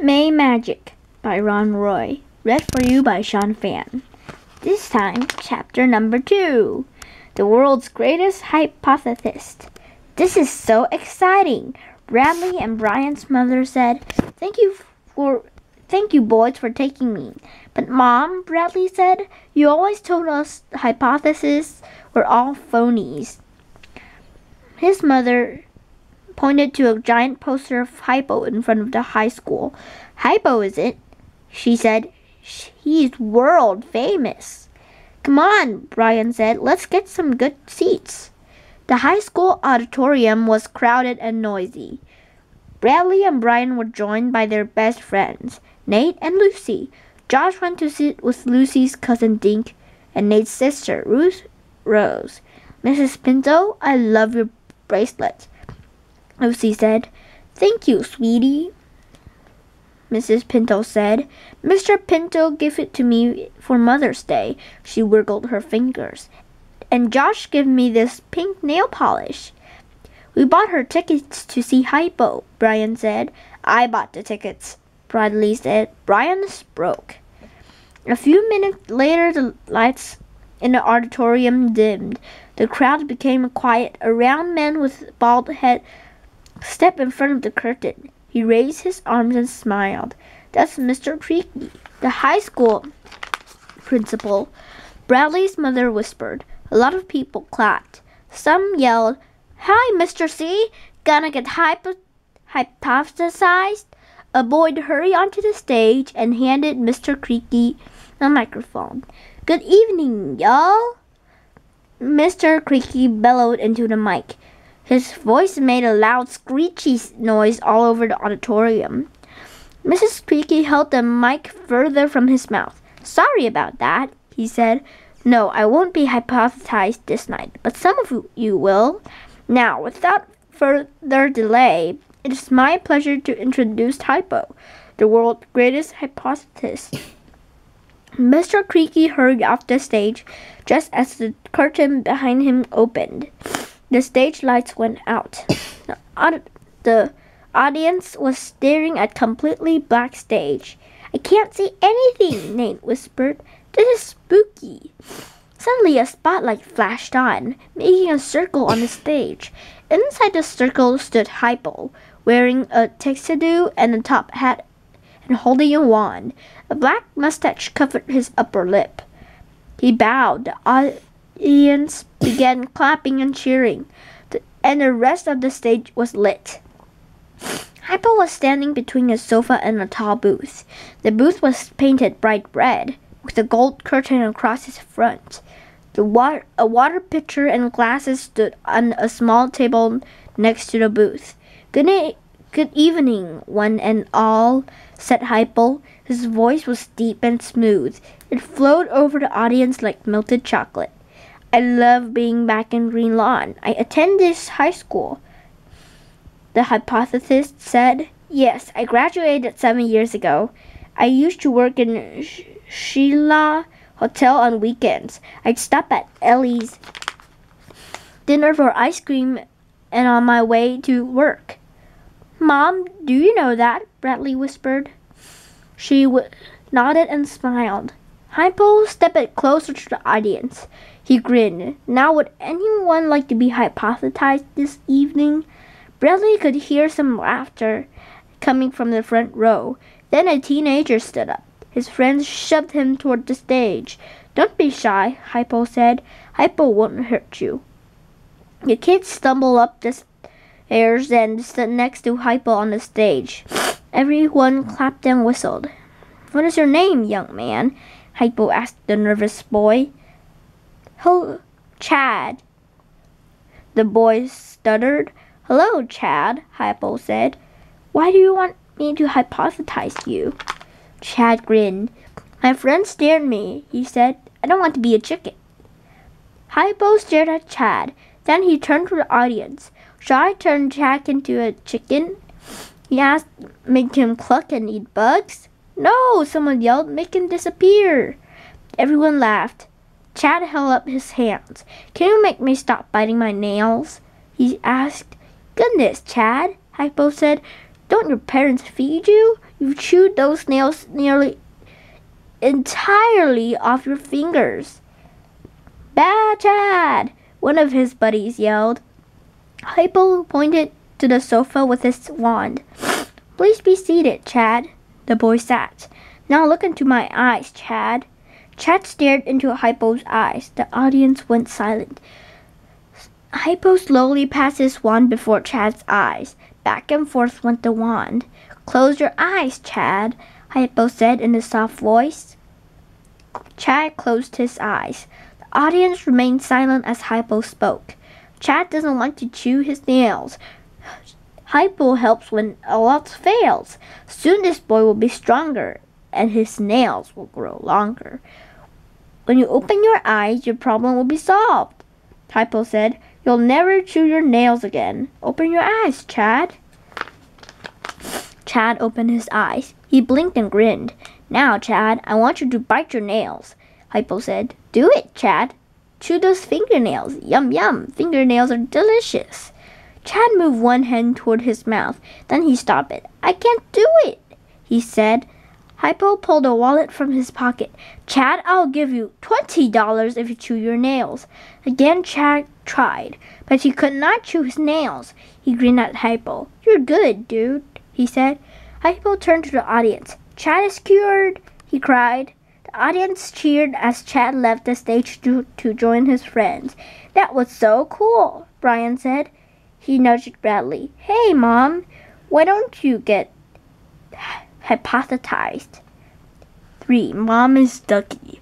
May Magic by Ron Roy. Read for you by Sean Fan. This time, chapter number 2. The world's greatest hypothesis. This is so exciting. Bradley and Brian's mother said, Thank you boys for taking me. But Mom, Bradley said, you always told us hypotheses were all phonies. His mother pointed to a giant poster of Hypo in front of the high school. Hypo, is it? She said. He's world famous. Come on, Brian said. Let's get some good seats. The high school auditorium was crowded and noisy. Bradley and Brian were joined by their best friends, Nate and Lucy. Josh went to sit with Lucy's cousin Dink and Nate's sister, Ruth Rose. Mrs. Pinto, I love your bracelet, Lucy said. Thank you, sweetie, Mrs. Pinto said. Mr. Pinto gave it to me for Mother's Day. She wiggled her fingers. And Josh gave me this pink nail polish. We bought her tickets to see Hypo, Brian said. I bought the tickets, Bradley said. Brian's broke. A few minutes later, the lights in the auditorium dimmed. The crowd became quiet. A round man with bald head stepped in front of the curtain. He raised his arms and smiled. That's Mr. Creaky, the high school principal. Bradley's mother whispered. A lot of people clapped. Some yelled, Hi, Mr. C. Gonna get hypothesized? A boy hurried onto the stage and handed Mr. Creaky a microphone. Good evening, y'all. Mr. Creaky bellowed into the mic. His voice made a loud screechy noise all over the auditorium. Mrs. Creaky held the mic further from his mouth. Sorry about that, he said. No, I won't be hypothesized this night, but some of you will. Now, without further delay, it is my pleasure to introduce Hypo, the world's greatest hypothesis. Mr. Creaky hurried off the stage just as the curtain behind him opened. The stage lights went out. The audience was staring at completely black stage. I can't see anything, Nate whispered. This is spooky. Suddenly a spotlight flashed on, making a circle on the stage. Inside the circle stood Hypo, wearing a tuxedo and a top hat and holding a wand. A black mustache covered his upper lip. He bowed. The audience began clapping and cheering, and the rest of the stage was lit. Hypo was standing between a sofa and a tall booth. The booth was painted bright red, with a gold curtain across its front. A water pitcher and glasses stood on a small table next to the booth. Good evening, one and all, said Hypo. His voice was deep and smooth. It flowed over the audience like melted chocolate. I love being back in Green Lawn. I attend this high school, the hypothesis said. Yes, I graduated 7 years ago. I used to work in Sheila Hotel on weekends. I'd stop at Ellie's dinner for ice cream and on my way to work. Mom, do you know that? Bradley whispered. She nodded and smiled. Hypo stepped closer to the audience. He grinned. Now would anyone like to be hypothesized this evening? Bradley could hear some laughter coming from the front row. Then a teenager stood up. His friends shoved him toward the stage. Don't be shy, Hypo said. Hypo won't hurt you. The kids stumbled up the stairs and stood next to Hypo on the stage. Everyone clapped and whistled. What is your name, young man? Hypo asked the nervous boy. Hello, Chad. The boy stuttered. Hello, Chad, Hypo said. Why do you want me to hypothesize you? Chad grinned. My friend stared at me, he said. I don't want to be a chicken. Hypo stared at Chad. Then he turned to the audience. Shall I turn Chad into a chicken? He asked. Make him cluck and eat bugs? No, someone yelled. Make him disappear. Everyone laughed. Chad held up his hands. Can you make me stop biting my nails? He asked. Goodness, Chad, Hypo said. Don't your parents feed you? You chewed those nails nearly entirely off your fingers. Bad Chad! One of his buddies yelled. Hypo pointed to the sofa with his wand. Please be seated, Chad. The boy sat. Now look into my eyes, Chad. Chad stared into Hypo's eyes. The audience went silent. Hypo slowly passed his wand before Chad's eyes. Back and forth went the wand. Close your eyes, Chad, Hypo said in a soft voice. Chad closed his eyes. The audience remained silent as Hypo spoke. Chad doesn't want to chew his nails. Hypo helps when a lot fails. Soon this boy will be stronger, and his nails will grow longer. When you open your eyes, your problem will be solved, Hypo said. You'll never chew your nails again. Open your eyes, Chad. Chad opened his eyes. He blinked and grinned. Now, Chad, I want you to bite your nails, Hypo said. Do it, Chad. Chew those fingernails. Yum, yum. Fingernails are delicious. Chad moved one hand toward his mouth. Then he stopped it. I can't do it, he said. Hypo pulled a wallet from his pocket. Chad, I'll give you $20 if you chew your nails. Again, Chad tried, but he could not chew his nails. He grinned at Hypo. You're good, dude, he said. Hypo turned to the audience. Chad is cured, he cried. The audience cheered as Chad left the stage to join his friends. That was so cool, Brian said. He nudged Bradley. Hey, Mom, why don't you get hypnotized? 3. Mom is Ducky.